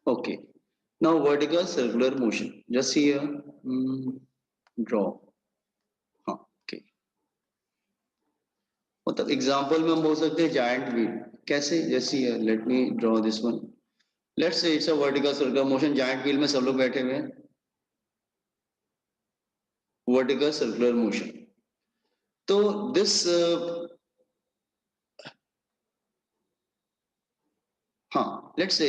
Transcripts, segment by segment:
Okay. Now vertical circular motion. Just here, draw. हाँ, okay. मतलब example में हम बोल सकते हैं जायंट व्हील. कैसे? जैसे let me draw this one. Let's say it's a vertical circular motion. Giant wheel में सब लोग बैठे हुए हैं. Vertical circular motion. तो दिस हाँ, लेट्स से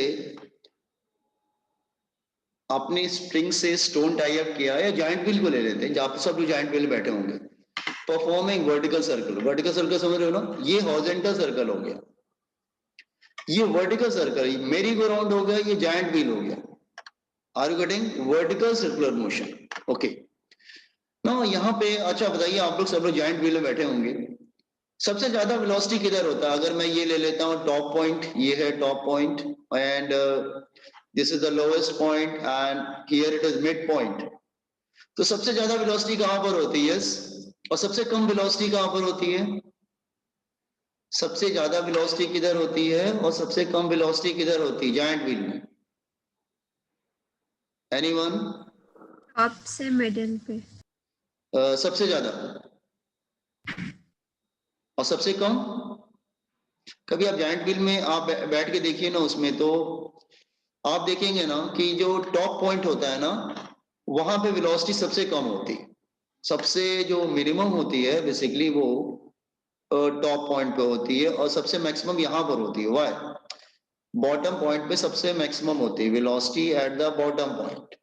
आपने स्प्रिंग से स्टोन टाई अप किया या जायंट व्हील को ले लेते हैं जहां पे सब लोग जायंट व्हील बैठे होंगे. Performing vertical circle. Vertical circle समझ रहे हो ना? ये हॉरिजॉन्टल सर्कल हो गया, ये वर्टिकल सर्कल, मेरी गो राउंड हो गया, ये जायंट व्हील हो गया. Are you getting? Vertical circular motion. Okay. ना यहाँ पे अच्छा बताइए, आप लोग सब लोग जायंट व्हील में बैठे होंगे. सबसे ज्यादा वेलोसिटी किधर होता है? अगर मैं ये ले लेता हूँ टॉप पॉइंट, ये है top point and this is the lowest point and here it is mid point. तो सबसे ज्यादा वेलोसिटी कहां पर होती है? और सबसे कम वेलोसिटी कहां पर होती है? सबसे ज्यादा वेलोसिटी किधर होती है और सबसे कम वेलोसिटी किधर होती है जायंट व्हील में? एनीवन? टॉप से मिडिल पे. सबसे ज्यादा और सबसे कम? कभी आप जायंट व्हील में आप बैठ के देखिए ना, उसमें तो आप देखेंगे ना कि जो टॉप पॉइंट होता है ना, वहां पे वेलोसिटी सबसे कम होती है. सबसे जो मिनिमम होती है बेसिकली वो टॉप पॉइंट पे होती है और सबसे मैक्सिमम यहां पर होती है. व्हाई? बॉटम पॉइंट पे सबसे मैक्सिमम होती है velocity at the bottom point.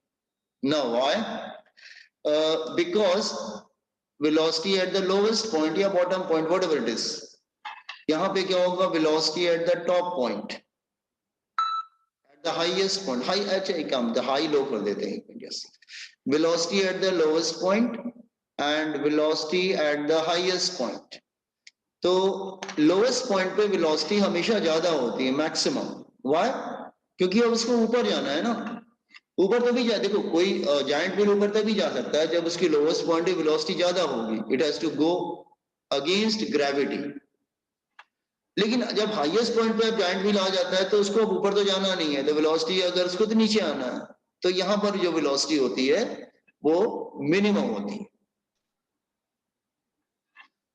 Now why? Because velocity at the lowest point या bottom point whatever it is, यहां पे क्या होगा? Velocity at the top point, at the highest point. High अच्छा कम, द हाई लो कर देते हैं. Yes, velocity at the lowest point and velocity at the highest point. तो लोवेस्ट पॉइंट पे वेलोसिटी हमेशा ज्यादा होती है, मैक्सिमम. व्हाई? क्योंकि अब उसको ऊपर जाना है ना. ऊपर तो भी जा, देखो कोई जायंट व्हील ऊपर तक भी जा सकता है जब उसकी लोवेस्ट पॉइंट पे वेलोसिटी ज्यादा होगी. It has to go against gravity. लेकिन जब हाईएस्ट पॉइंट पे अब जायंट व्हील आ जाता है तो उसको अब ऊपर तो जाना नहीं है, तो वेलोसिटी अगर उसको तो नीचे आना है, तो यहां पर जो वेलोसिटी होती है वो मिनिमम होती है.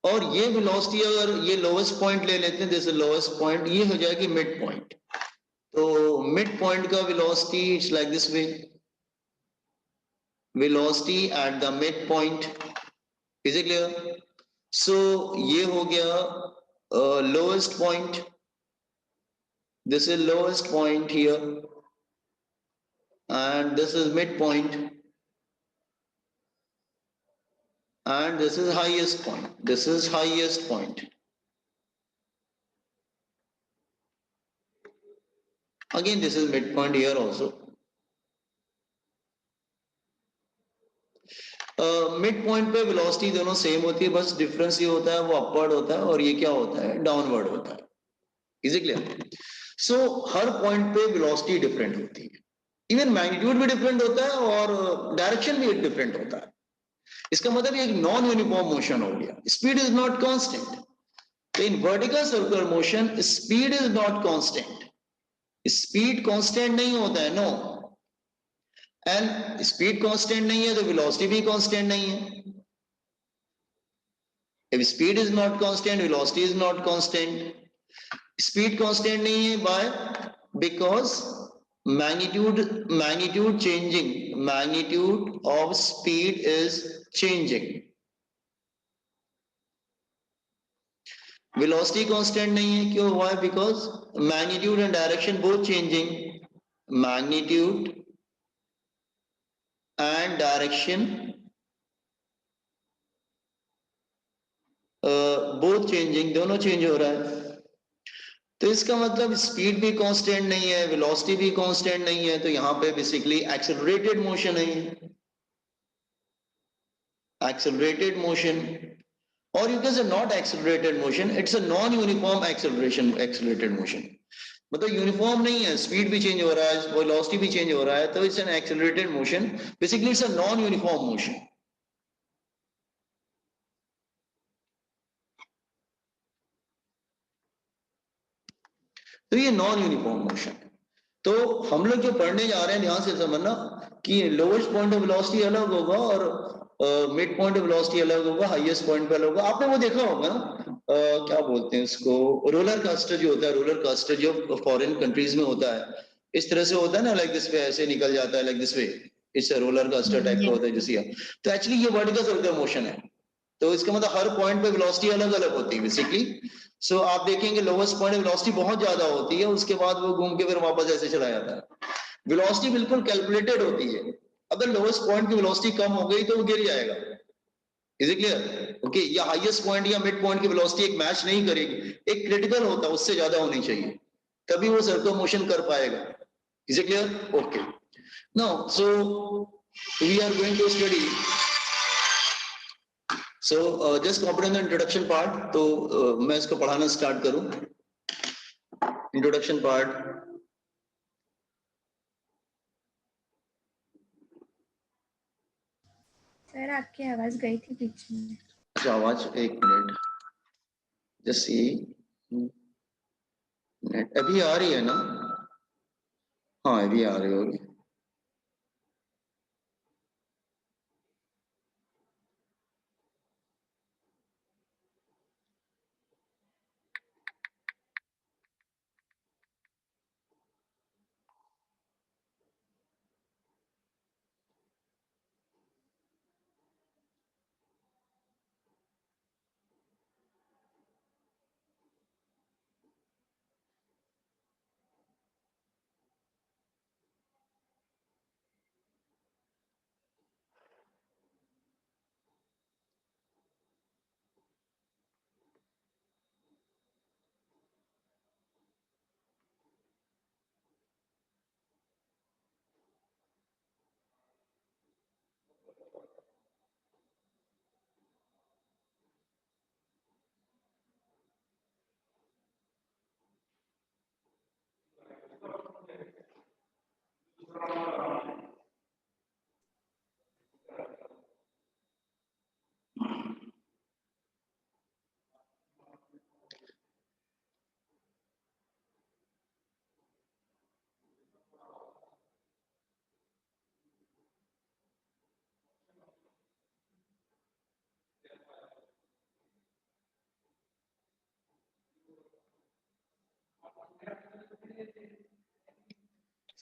और ये वेलोसिटी अगर ये लोवेस्ट पॉइंट ले लेते हैं, जैसे लोवेस्ट पॉइंट ये हो जाएगी मिड पॉइंट. तो मिड पॉइंट का velocity it's like this way. Velocity at the mid point. Is it clear? So ये हो गया lowest point. This is lowest point here and this is midpoint and this is highest point. This is highest point. Again this is midpoint here also. Mid point पे velocity दोनों same होती है, बस difference ये होता है वो upward होता है और ये क्या होता है? डाउनवर्ड होता है. Is it clear? सो हर पॉइंट पे वेलोसिटी डिफरेंट होती है. इवन मैग्नीट्यूड भी डिफरेंट होता है और डायरेक्शन भी डिफरेंट होता है. इसका मतलब ये एक नॉन यूनिफॉर्म मोशन हो गया. Speed is not constant. In vertical circular motion, speed is not constant. Speed constant नहीं होता है, नो. एंड स्पीड कांस्टेंट नहीं है तो वेलोसिटी भी कांस्टेंट नहीं है. If speed is not constant, velocity is not constant. Speed constant नहीं है, by because magnitude changing, magnitude of speed is changing. Velocity constant नहीं है, क्यों? Why? Because magnitude and direction both changing. Magnitude and direction both changing, दोनों change हो रहा है. तो इसका मतलब स्पीड भी कांस्टेंट नहीं है, वेलोसिटी भी कांस्टेंट नहीं है, तो यहां पे बेसिकली एक्सेलरेटेड मोशन है. एक्सेलरेटेड मोशन, और you can say not accelerated motion, it's a non uniform acceleration. Accelerated motion मतलब यूनिफॉर्म नहीं है, स्पीड भी चेंज हो रहा है, वेलोसिटी भी चेंज हो रहा है, तो it's an accelerated motion. Basically it's a non uniform motion. तो ये नॉन यूनिफॉर्म मोशन है. तो हम लोग जो पढ़ने जा रहे हैं ध्यान से समझना कि लोवेस्ट पॉइंट ऑफ वेलोसिटी अलग होगा और मिड पॉइंट ऑफ वेलोसिटी अलग होगा, हाईएस्ट पॉइंट पे अलग होगा। आपने वो देखा होगा ना, क्या बोलते हैं उसको, रोलर कास्टर जो होता है, रोलर कास्टर जो फॉरेन कंट्रीज में होता है, इस तरह से होता है ना, लाइक दिस वे ऐसे निकल जाता है, लाइक दिस वे, इस रोलर कास्टर टाइप का होता है जैसे। तो एक्चुअली ये वर्टिकल सर्कुलर मोशन है, तो इसका मतलब हर पॉइंट पे वेलोसिटी अलग अलग होती है बेसिकली। सो आप देखेंगे लोवेस्ट पॉइंट वेलोसिटी बहुत ज्यादा होती है, उसके बाद वो घूम के फिर वापस ऐसे चला जाता है। वेलोसिटी बिल्कुल कैलकुलेटेड होती है, अगर लोवेस्ट पॉइंट की वेलोसिटी कम हो गई तो वो गिर जाएगा। Is it clear? ओके, या हाईएस्ट पॉइंट या मिड पॉइंट की वेलोसिटी एक मैच नहीं करेगी, एक क्रिटिकल होता है, उससे ज्यादा होनी चाहिए, तभी वो सर्कुलर मोशन कर पाएगा। Is it clear? Okay, now so we are going to study, so just comprehend the introduction part. तो मैं इसको पढ़ाना स्टार्ट करूं, इंट्रोडक्शन पार्ट। सर आपकी आवाज गई थी बीच में। अच्छा, आवाज, एक मिनट, जस्ट सी, नेट अभी आ रही है ना? हाँ, अभी आ रही होगी।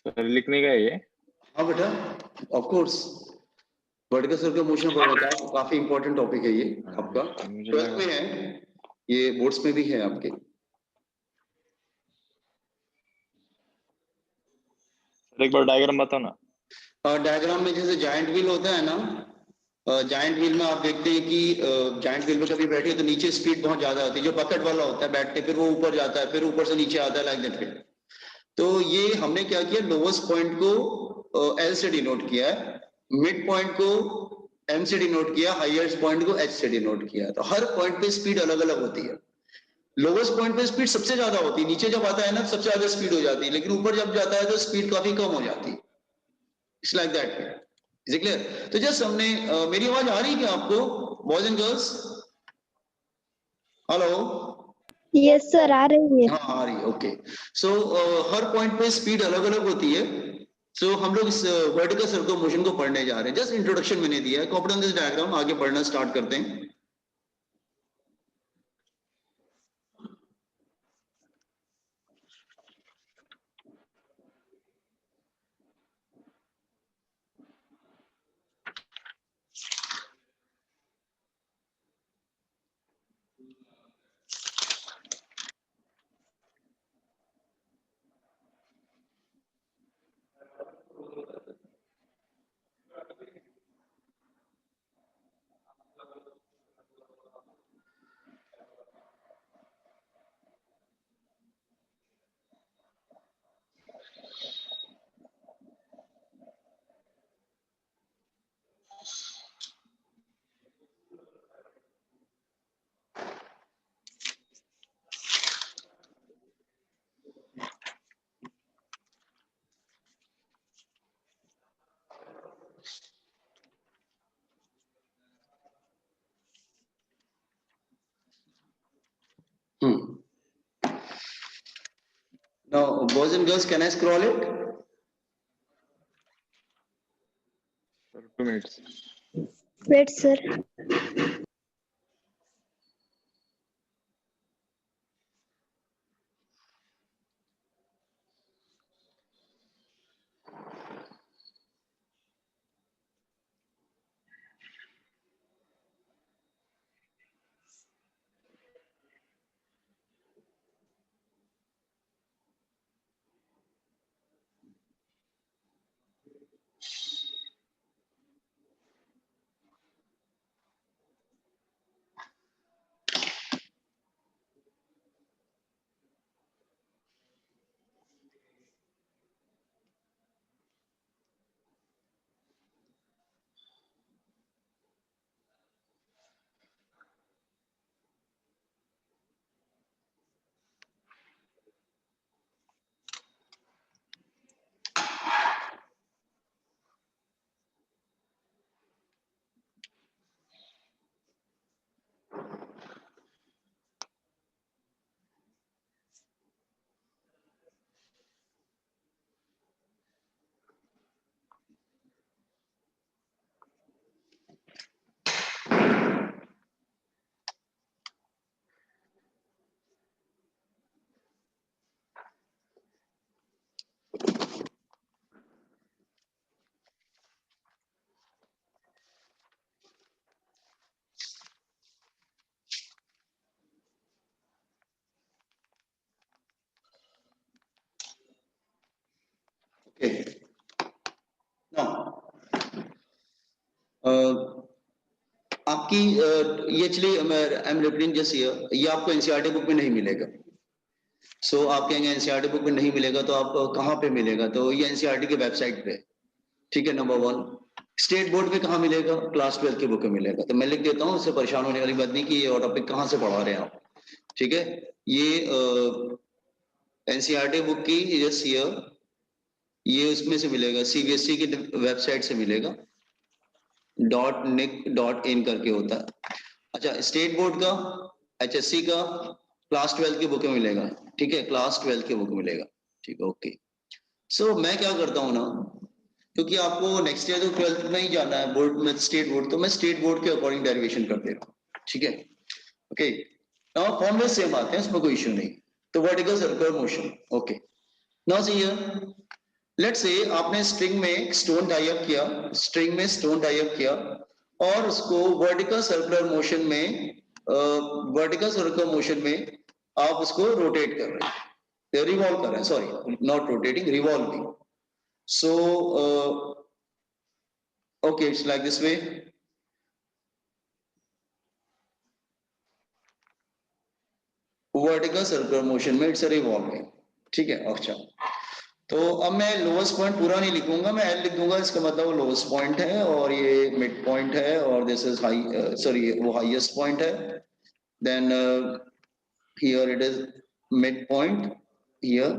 सर लिखने का है ये? हाँ बेटा, of course vertical circular motion पढ़ रखा है, काफी इंपॉर्टेंट टॉपिक है ये आपका, मुझे 12th लगा में है, ये बोर्ड्स में भी है आपके। सर एक बार डायग्राम बताओ ना। डायग्राम में जैसे जायंट व्हील होता है ना, जायंट व्हील में आप देखते हैं कि जायंट व्हील में कभी बैठे तो नीचे स्पीड बहुत ज्यादा होती है, जो बकेट वाला होता है बैठते, फिर वो ऊपर जाता है, फिर ऊपर से नीचे आता है, लाइक दैट। तो ये हमने क्या किया, लोवेस्ट पॉइंट को एल से डिनोट किया है, मिड पॉइंट को एम से डिनोट किया, हाईएस्ट पॉइंट को एच से डिनोट किया। तो हर पॉइंट पे स्पीड अलग अलग होती है। लोवेस्ट पॉइंट पे स्पीड सबसे ज्यादा होती है, नीचे जब आता है ना सबसे ज्यादा स्पीड हो जाती है, लेकिन ऊपर जब जाता है तो स्पीड काफी कम हो जाती है। It's like that. Is it clear? तो जस्ट हमने मेरी आवाज आ रही है क्या आपको, boys and girls? Hello? Yes sir, आ रही है। हाँ आ रही है, ओके। सो हर पॉइंट पे स्पीड अलग अलग होती है। सो हम लोग इस वर्टिकल सर्कुलर मोशन को पढ़ने जा रहे हैं, जस्ट इंट्रोडक्शन मैंने दिया है, कॉपी ऑन दिस डायग्राम, आगे पढ़ना स्टार्ट करते हैं। Now, boys and girls, can I scroll it? 2 minutes. Wait, sir. Okay. Now, आपकी ये चलिए मैं I am repeating just here, ये आपको एनसीईआरटी बुक में नहीं मिलेगा। सो आप कहेंगे एनसीईआरटी बुक में नहीं मिलेगा तो आप कहाँ पे मिलेगा? तो ये एनसीईआरटी के वेबसाइट पे, ठीक है, नंबर 1। स्टेट बोर्ड पे कहाँ मिलेगा? क्लास 12 की बुक में मिलेगा। तो मैं लिख देता हूँ, उससे परेशान होने वाली बात नहीं कि ये टॉपिक कहाँ से पढ़ा रहे हैं आप, ठीक है। ये एनसीईआरटी बुक की जस्ट हियर, ये उसमें से मिलेगा, सीबीएसई की वेबसाइट से मिलेगा, .nic.in करके होता है। अच्छा, स्टेट बोर्ड का, एचएससी का, क्लास 12 की बुक में मिलेगा, ठीक है, क्लास 12 की बुक में मिलेगा, ठीक है, ओके। सो मैं क्या करता हूँ ना, क्योंकि आपको नेक्स्ट ईयर तो 12th में ही जाना है बोर्ड में, स्टेट बोर्ड, तो मैं स्टेट बोर्ड के अकॉर्डिंग डेरिवेशन कर दे रहा हूँ, ठीक है, ओके। नाउ फॉर्मूले सेम आते हैं, इसमें कोई इश्यू नहीं। तो vertical circular motion, okay. Now see here, let's say आपने स्ट्रिंग में स्टोन टाई अप किया, स्ट्रिंग में स्टोन टाई अप किया और उसको वर्टिकल सर्कुलर मोशन में, वर्टिकल सर्कुलर मोशन में आप उसको रोटेट कर रहे हैं, रिवॉल्व कर रहे हैं, sorry not rotating, revolving. So okay, it's like this way. Vertical circular motion में इट्स रिवॉल्विंग, ठीक है। अच्छा, तो अब मैं लोएस्ट पॉइंट पूरा नहीं लिखूंगा, मैं एल लिख दूंगा, इसका मतलब वो लोएस्ट पॉइंट है और ये मिड पॉइंट है और दिस इज हाई, सॉरी वो हाईएस्ट पॉइंट है। Then here it is mid point here,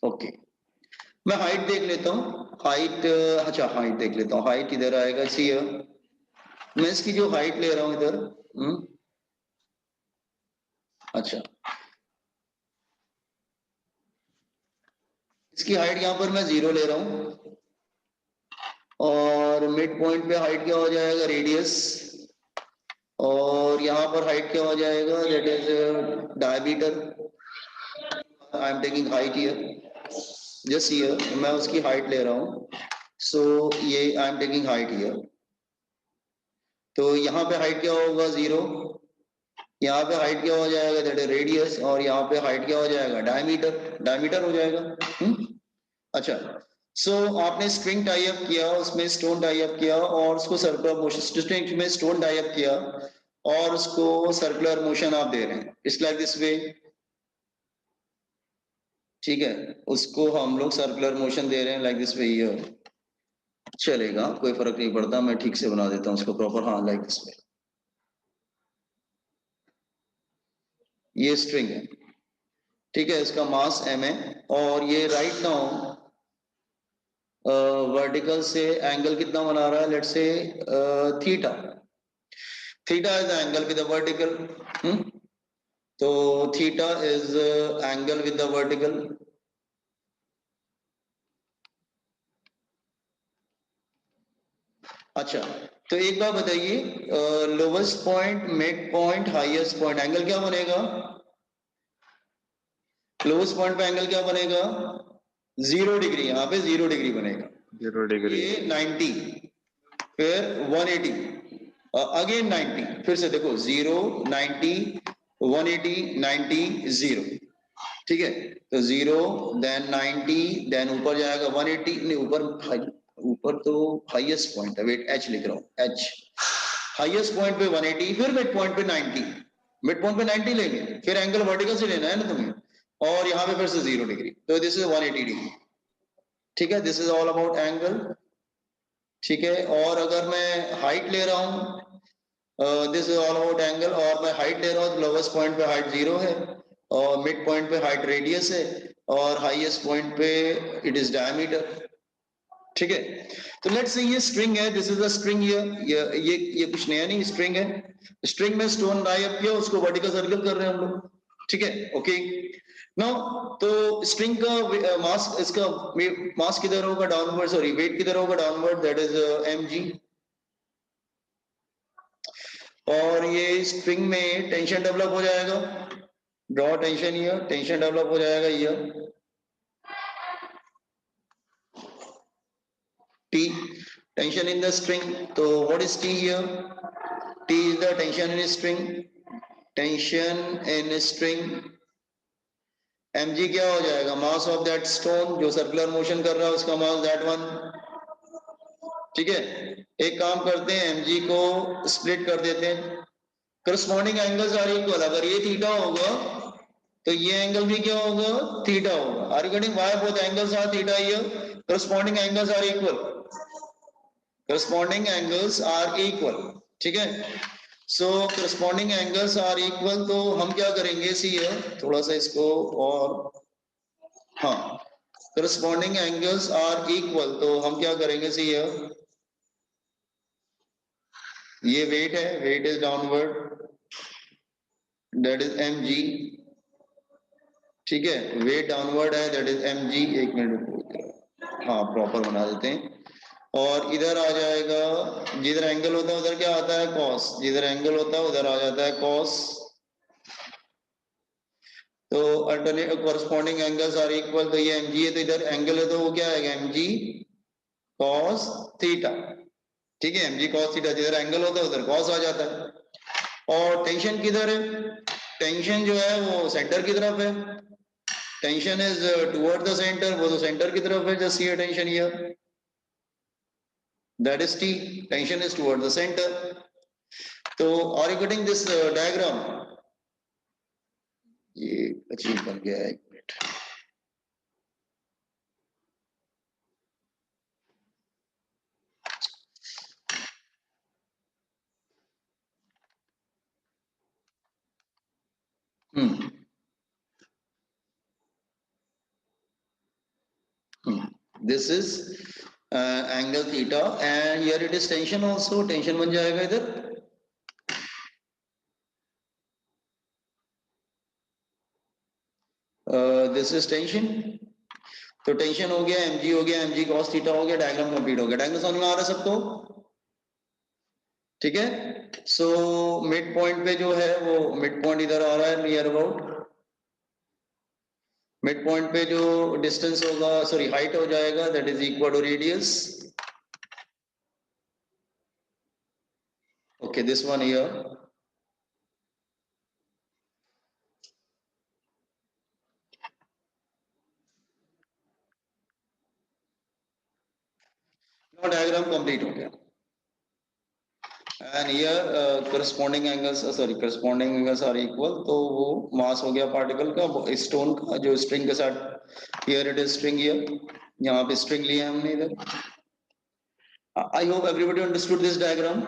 okay. मैं हाइट देख लेता हूँ, हाइट, अच्छा हाइट देख लेता हूँ, हाइट इधर आएगा, सी मैं इसकी जो हाइट ले रहा हूँ इधर, अच्छा, इसकी हाइट यहाँ पर मैं 0 ले रहा हूँ और मिड पॉइंट पे हाइट क्या हो जाएगा? रेडियस। और यहाँ पर हाइट क्या हो जाएगा? That is diameter. I am taking height here, just here मैं उसकी हाइट ले रहा हूँ। सो ये I am taking height here, तो यहाँ पे हाइट क्या होगा? 0। यहाँ पे हाइट क्या हो जाएगा? That is radius. और यहाँ पे हाइट क्या हो जाएगा? डायमीटर, डायमीटर हो जाएगा। अच्छा, सो आपने स्ट्रिंग टाई अप किया, उसमें स्टोन टाई अप किया और उसको सर्कुलर मोशन, स्ट्रिंग में स्टोन टाई अप किया और उसको सर्कुलर मोशन आप दे रहे हैं, इट्स लाइक दिस वे, ठीक है। उसको हम लोग सर्कुलर मोशन दे रहे हैं लाइक दिस वे, चलेगा, कोई फर्क नहीं पड़ता, मैं ठीक से बना देता हूँ उसको प्रॉपर, हाँ लाइक दिस वे। ये स्ट्रिंग है, ठीक है, इसका मास m है और ये राइट नाउ वर्टिकल से एंगल कितना बना रहा है? Let's say theta, theta is angle with the vertical, तो theta is angle with the vertical, अच्छा, तो एक बात बताइए, lowest point, mid point, highest point, angle क्या बनेगा? लोवेस्ट पॉइंट पे एंगल क्या बनेगा? 0 डिग्री, यहाँ पे 0 डिग्री बनेगा। 0 डिग्री। ये 90, फिर 180, अगेन 90, फिर से देखो 0, 90, 180, 90, 0, ठीक है। तो 0 देन 90 देन ऊपर जाएगा 180, नहीं ऊपर तो हाईएस्ट पॉइंट है, वेट एच लिख रहा हूँ, एच हाईएस्ट पॉइंट पे 180, फिर मिड पॉइंट पे 90, मिड पॉइंट पे 90 लेंगे, फिर एंगल वर्टिकल से लेना है ना तुम्हें, और यहाँ पे फिर से 0 डिग्री, तो दिस इज 180 डिग्री, ठीक है। This is all about angle, ठीक है। और अगर मैं हाइट ले रहा हूँ, this is all about angle, और मैं हाइट ले रहा हूँ, लोवेस्ट पॉइंट पे हाइट 0 है, और मिड पॉइंट पे हाइट रेडियस है, और हाईएस्ट पॉइंट पे इट इज डायमीटर, ठीक है। तो लेट्स से ये स्ट्रिंग है, दिस इज अ स्ट्रिंग, ये कुछ नया नहीं, स्ट्रिंग है, स्ट्रिंग में स्टोन टाई अप किया, उसको वर्टिकल सर्कल कर रहे हैं हम लोग, ठीक है, ओके। नाउ तो स्ट्रिंग का मास, इसका मास किधर होगा? डाउनवर्ड, सॉरी वेट किधर होगा? Downward, that is mg। और ये स्ट्रिंग में टेंशन डेवलप हो जाएगा, ड्रॉ टेंशन, ये टेंशन डेवलप हो जाएगा, ये T, tension in the string. So what is T here? T is the tension in a string. Tension in a string. mg क्या हो जाएगा? Mass of that stone जो circular motion कर रहा है उसका mass, that one, ठीक है। एक काम करते हैं, mg को split कर देते हैं, corresponding angles are equal। अगर ये थीटा होगा तो ये एंगल भी क्या होगा? थीटा होगा। Are you getting why both angles are theta here? Corresponding angles are equal, corresponding angles are equal, ठीक है। so corresponding angles are equal, तो हम क्या करेंगे, सी थोड़ा सा इसको, और हाँ, corresponding angles are equal, तो हम क्या करेंगे, सी ये वेट है, weight is downward, that is mg, ठीक है, वेट डाउनवर्ड है, दैट इज mg। एक मिनट, हाँ प्रॉपर बना देते हैं, और इधर आ जाएगा, जिधर एंगल होता है उधर क्या आता है? कॉस, जिधर एंगल होता है उधर आ जाता है कॉस। तो alternate corresponding angles are equal, तो ये mg है, तो इधर एंगल है तो वो क्या आएगा? mg cos थीटा, ठीक है, mg cos थीटा, जिधर एंगल होता है उधर कॉस आ जाता है। और टेंशन किधर है? टेंशन जो है वो सेंटर की तरफ है, tension is toward the centre, वो तो सेंटर की तरफ है, just here tension here, that is T, tension is toward the center। तो are you getting this diagram? ये अचीव बन गया है, एक minute, this is angle theta, and here it is tension also, tension बन जाएगा इधर, this is tension, तो टेंशन हो गया, mg हो गया, mg cos थीटा हो गया, डायग्राम कंप्लीट हो गया। डायग्राम समझ में आ रहा है सबको? ठीक है। सो मिड पॉइंट पे जो है वो मिड पॉइंट इधर आ रहा है, नियर अबाउट मिड पॉइंट पे जो डिस्टेंस होगा, सॉरी हाइट हो जाएगा, that is equal to radius, okay, this one here, now diagram complete हो गया। And here corresponding angles are equal, तो वो मास हो गया पार्टिकल का, स्टोन का, जो स्ट्रिंग के साथ, here it is string, here यहाँ पे स्ट्रिंग लिया हमने इधर। I hope everybody understood this diagram.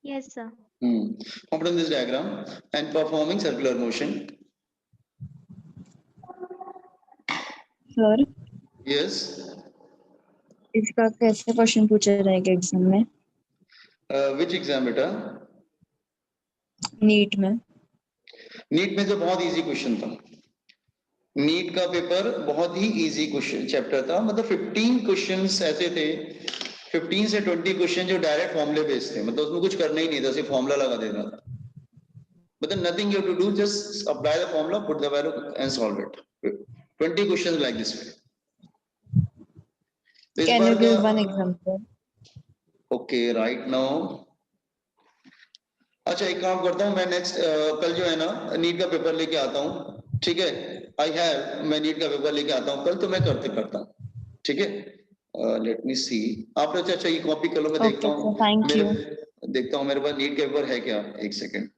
Yes, sir. Completing this diagram and performing circular motion. Sir Yes. इसका कैसे क्वेश्चन पूछा जाएगा एग्जाम में? Which exam बेटा? नीट में। नीट में तो बहुत इजी क्वेश्चन था, नीट का पेपर बहुत ही इजी क्वेश्चन चैप्टर था, मतलब 15 क्वेश्चंस ऐसे थे, 15 से 20 क्वेश्चन जो डायरेक्ट फॉर्मूले बेस्ड थे, मतलब उसमें कुछ करना ही नहीं था, सिर्फ फॉर्मूला लगा देना था, मतलब nothing you have to do, just apply the formula, put the value and solve it. 20 questions like this way. तो इस Can बार you give का one example? Okay right now, अच्छा एक काम करता हूँ मैं नेक्स्ट कल जो है ना नीट का पेपर लेके आता हूँ, ठीक है, मैं नीट का पेपर लेके आता हूँ कल, तो मैं करता हूँ, ठीक है, लेट मी सी, आप लोग अच्छा ये कॉपी कर लो, मैं देखता Okay, हूँ sir. Thank you. मेरे पास नीट का पेपर है क्या, एक second.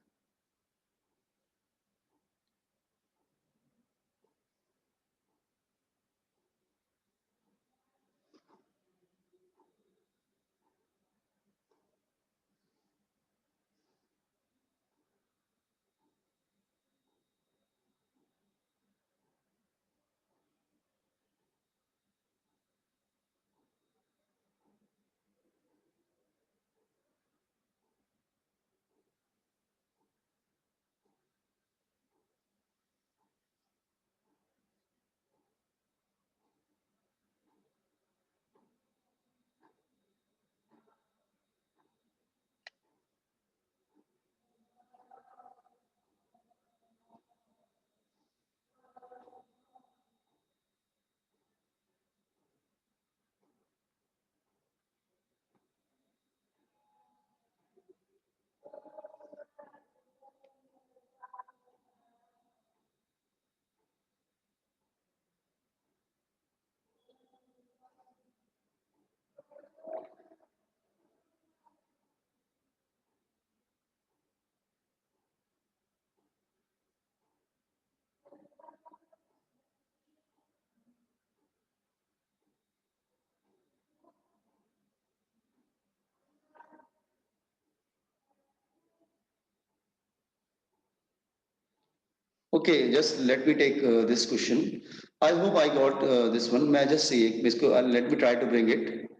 Okay, just let me take this question. I hope I got this one. मैं just see इसको let me try to bring it.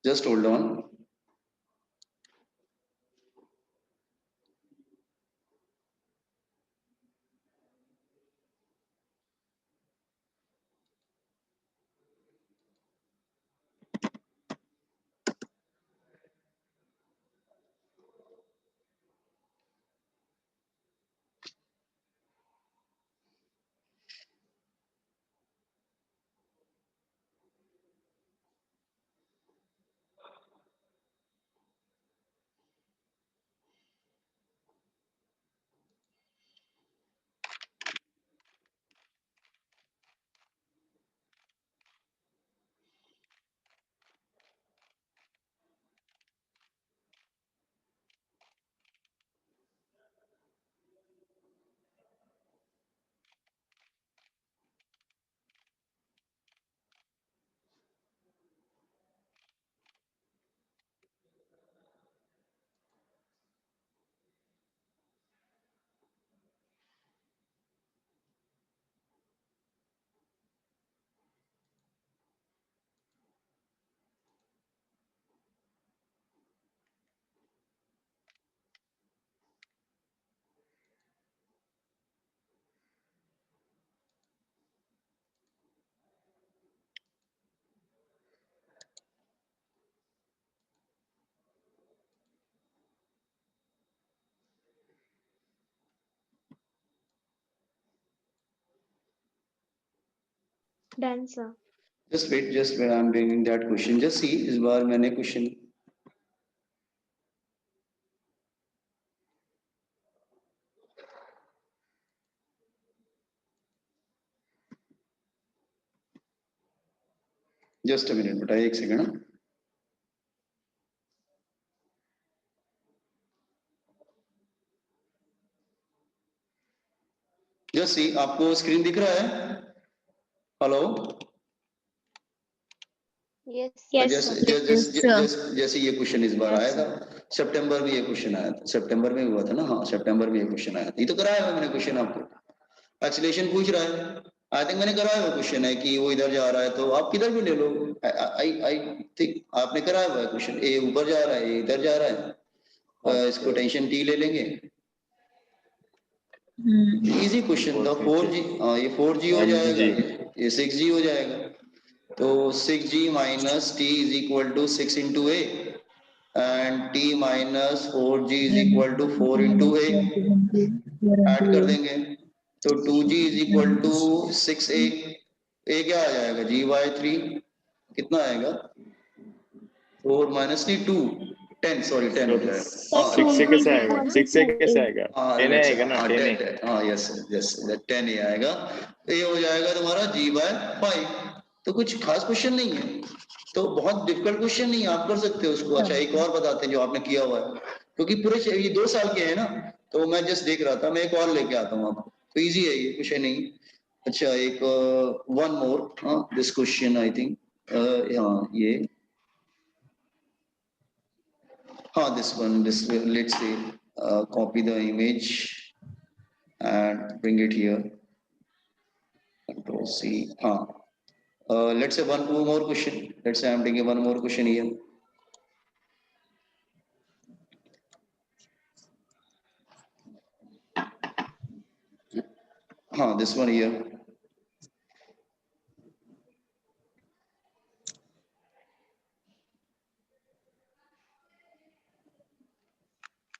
Just hold on. Done, sir. Just wait, I'm bringing that question. Just see इस बार मैंने question just a minute, बेटा एक second. Just see, आपको screen दिख रहा है? हेलो? Yes, sir. जैसे ये क्वेश्चन इस बार आया था, सितंबर में ये क्वेश्चन आया था, सितंबर में हुआ था ना, हाँ सितंबर में ये क्वेश्चन आया था, ये तो कराया हुआ मैंने क्वेश्चन आपको, एक्सीलरेशन पूछ रहा है, आई थिंक मैंने कराया हुआ क्वेश्चन है कि वो इधर जा रहा है, तो आप किधर भी ले लो, आई थिंक आपने कराया हुआ है क्वेश्चन, ए ऊपर जा रहा है, ए इधर जा रहा है, इसको टेंशन टी ले लेंगे, इजी क्वेश्चन था। 4G, हाँ ये 4G हो जाएगा, ये 6G हो जाएगा। तो 6G minus T is equal to 6 into a and T minus 4G is equal to 4 into a, add कर देंगे तो 2G is equal to 6A, ए क्या आ जाएगा G/3 कितना आएगा 4 माइनस 2 10, सॉरी 10 हो जाएगा। हाँ 6 से कैसे आएगा, 6 से कैसे आएगा, हाँ 10 आएगा ना, 10 है। हाँ यस यस 10 ही आएगा। ये हो जाएगा तुम्हारा G/5। तो कुछ खास क्वेश्चन नहीं है, तो बहुत डिफिकल्ट क्वेश्चन नहीं है, आप कर सकते हो उसको। अच्छा एक और बताते हैं जो आपने किया हुआ है, क्योंकि पूरे ये 2 साल के हैं ना, तो मैं जस्ट देख रहा था, मैं एक और लेके आता हूँ आपको, तो इजी है ये, कुछ है नहीं। अच्छा एक one more this question I think, हाँ ये, हाँ this one, this let's say copy the image and bring it here, Control C, हाँ let's say one more question, let's say I'm taking one more question here. हाँ this one here.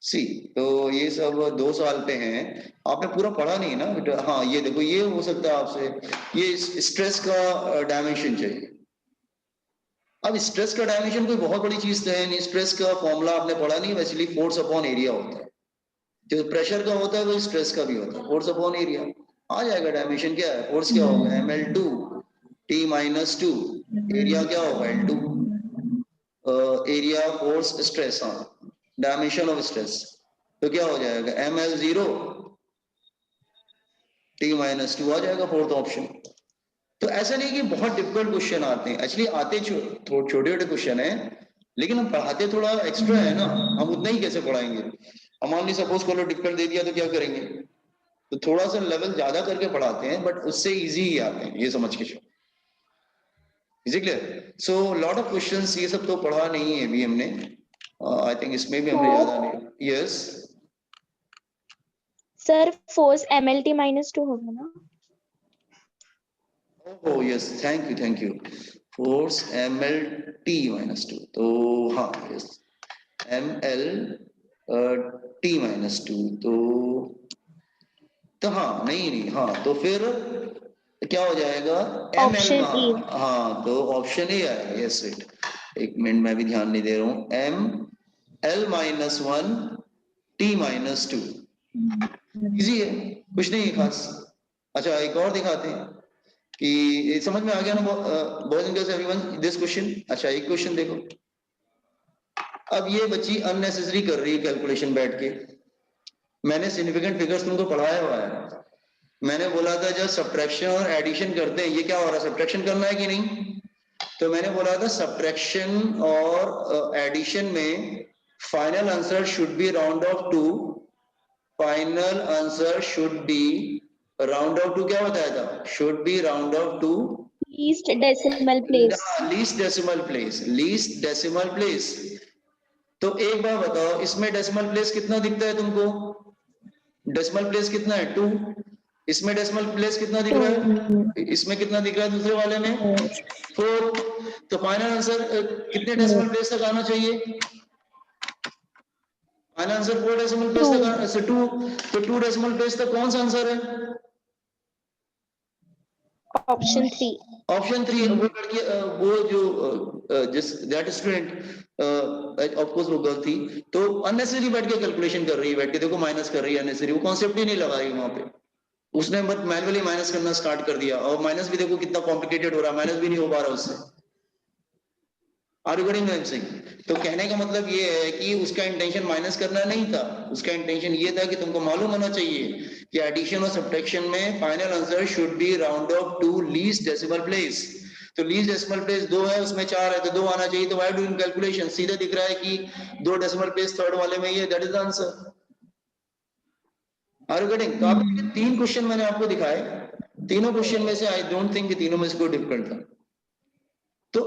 सी तो ये सब 2 साल पे हैं, आपने पूरा पढ़ा नहीं ना बेटा। हाँ ये देखो, ये हो सकता है आपसे, ये स्ट्रेस का डायमेंशन चाहिए। अब स्ट्रेस का डायमेंशन कोई बहुत बड़ी चीज तो है नहीं, स्ट्रेस का फॉर्मूला आपने पढ़ा नहीं, वैसे फोर्स अपॉन एरिया होता है, जो प्रेशर का होता है वो स्ट्रेस का भी होता है, फोर्स अपॉन एरिया आ जाएगा। डायमेंशन क्या है, फोर्स क्या होगा ml2 t माइनस 2, एरिया क्या होगा L2, एरिया फोर्स स्ट्रेस, हाँ डायमेंशन ऑफ स्ट्रेस, तो क्या हो जाएगा ml0 t माइनस 2 आ जाएगा फोर्थ ऑप्शन। तो ऐसा नहीं कि बहुत डिफिकल्ट क्वेश्चन आते हैं, एक्चुअली आते छोटे छोटे क्वेश्चन है, लेकिन हम पढ़ाते थोड़ा एक्स्ट्रा है ना, हम उतना ही कैसे पढ़ाएंगे। हम मान ली सपोज को डिफिकल्ट दे दिया तो क्या करेंगे, तो थोड़ा सा लेवल ज्यादा करके पढ़ाते हैं, बट उससे इजी ही आते हैं, ये समझ के चलो। Is it clear? So lot of questions, ये सब तो पढ़ा नहीं है अभी हमने, आई थिंक इसमें भी हमने ज्यादा नहीं। Yes sir force mlt minus 2 होगा ना? Oh yes, thank you. Force mlt minus 2, तो हाँ यस ml t माइनस 2, तो हाँ नहीं हाँ, तो फिर क्या हो जाएगा Option ml, E. हाँ तो ऑप्शन ए आएगा। यस वेट एक मिनट, मैं भी ध्यान नहीं दे रहा हूँ, ml minus 1 t minus 2, easy है, कुछ नहीं है खास। अच्छा एक और दिखाते हैं कि समझ में आ गया ना boys and girls everyone this question. अच्छा एक क्वेश्चन देखो, अब ये बच्ची अननेसेसरी कर रही है कैलकुलेशन बैठ के, मैंने सिग्निफिकेंट फिगर्स तुमको पढ़ाया हुआ है, मैंने बोला था जब सब्ट्रैक्शन और एडिशन करते हैं, ये क्या हो रहा है, सब्ट्रैक्शन करना है कि नहीं, तो मैंने बोला था सब्ट्रैक्शन और एडिशन में final answer should be round off to, final answer should be round off to, क्या बताया था, should be round off to least decimal place. Least decimal place, least decimal place. तो एक बार बताओ, इसमें डेसिमल प्लेस कितना दिखता है तुमको, डेसिमल प्लेस कितना है 2, इसमें डेसिमल प्लेस कितना दिख रहा है, इसमें कितना दिख रहा है दूसरे वाले में 4, तो फाइनल आंसर कितने डेसिमल प्लेस तक आना चाहिए, फाइनल आंसर 4 डेसिमल प्लेस तक आना, 2, तो 2 डेसिमल प्लेस तक कौन सा आंसर है, ऑप्शन 3। ऑप्शन 3। वो लड़की वो जो जिस दैट स्टूडेंट ऑफ कोर्स वो गर्ल थी, तो अननेसेसरी बैठ के कैलकुलेशन कर रही है, बैठ के देखो माइनस कर रही है अननेसेसरी, वो कॉन्सेप्ट ही नहीं लगा रही वहां पे, उसने बट मैन्युअली माइनस करना स्टार्ट कर दिया, और माइनस भी देखो कितना कॉम्प्लिकेटेड हो रहा है, माइनस भी नहीं हो पा रहा उससे। Are you getting what I am saying? तो कहने का मतलब ये है कि उसका इंटेंशन माइनस करना नहीं था, उसका इंटेंशन ये था कि तुमको मालूम होना चाहिए कि एडिशन और सब्ट्रैक्शन में final answer should be round off to least decimal place, तो लीस्ट डेसिमल प्लेस 2 है, उसमें 4 है, तो 2 आना चाहिए, तो व्हाई डूइंग कैलकुलेशन, सीधा दिख रहा है कि 2 डेसिमल प्लेस थर्ड वाले में ये, that is the answer. Are you getting? तो आप 3 क्वेश्चन मैंने आपको दिखाए, तीनों क्वेश्चन में से आई डोंट थिंक कि तीनों में से कोई डिफिकल्ट था। तो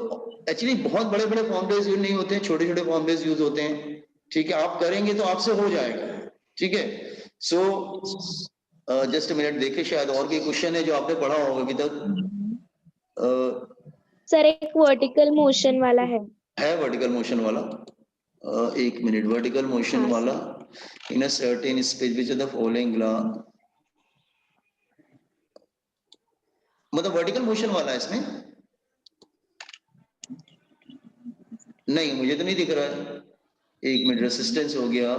एक्चुअली बहुत बड़े बड़े फॉर्मूलेज यूज नहीं होते हैं, छोटे छोटे फॉर्मूलेज यूज होते हैं, ठीक है, आप करेंगे तो आपसे हो जाएगा, ठीक है। सो जस्ट मिनट देखे, शायद और कोई क्वेश्चन है जो आपने पढ़ा होगा अभी तक। सर एक वर्टिकल मोशन वाला है। वर्टिकल मोशन वाला? एक मिनट, वर्टिकल मोशन हाँ, वाला in a certain space which the following law, मतलब वर्टिकल मोशन वाला है इसमें? नहीं, मुझे तो नहीं दिख रहा है। एक मिनट, रेसिस्टेंस हो गया,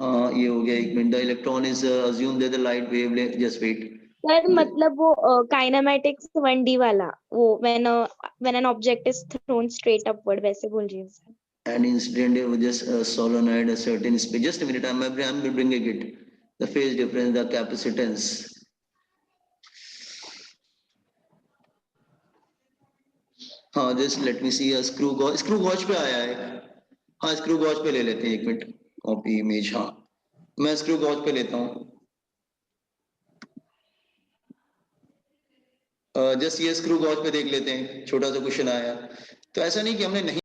हाँ ये हो गया। एक minute, the electron is assume that the light wavelength, just wait. Sir मतलब वो काइनेमैटिक्स 1D वाला, वो when an object is thrown straight upward, वैसे बोल रही हूँ sir. An incident with just a solenoid, a certain speed. Just a minute, I'm bringing it. The phase difference, the capacitance. हाँ, just let me see a screw gauge पे आया है। हाँ, screw gauge पे ले लेते हैं, एक मिनट, copy image। हाँ, मैं screw gauge पे लेता हूँ। जस्ट ये स्क्रू गॉज पे देख लेते हैं, छोटा सा क्वेश्चन आया। तो ऐसा नहीं कि हमने नहीं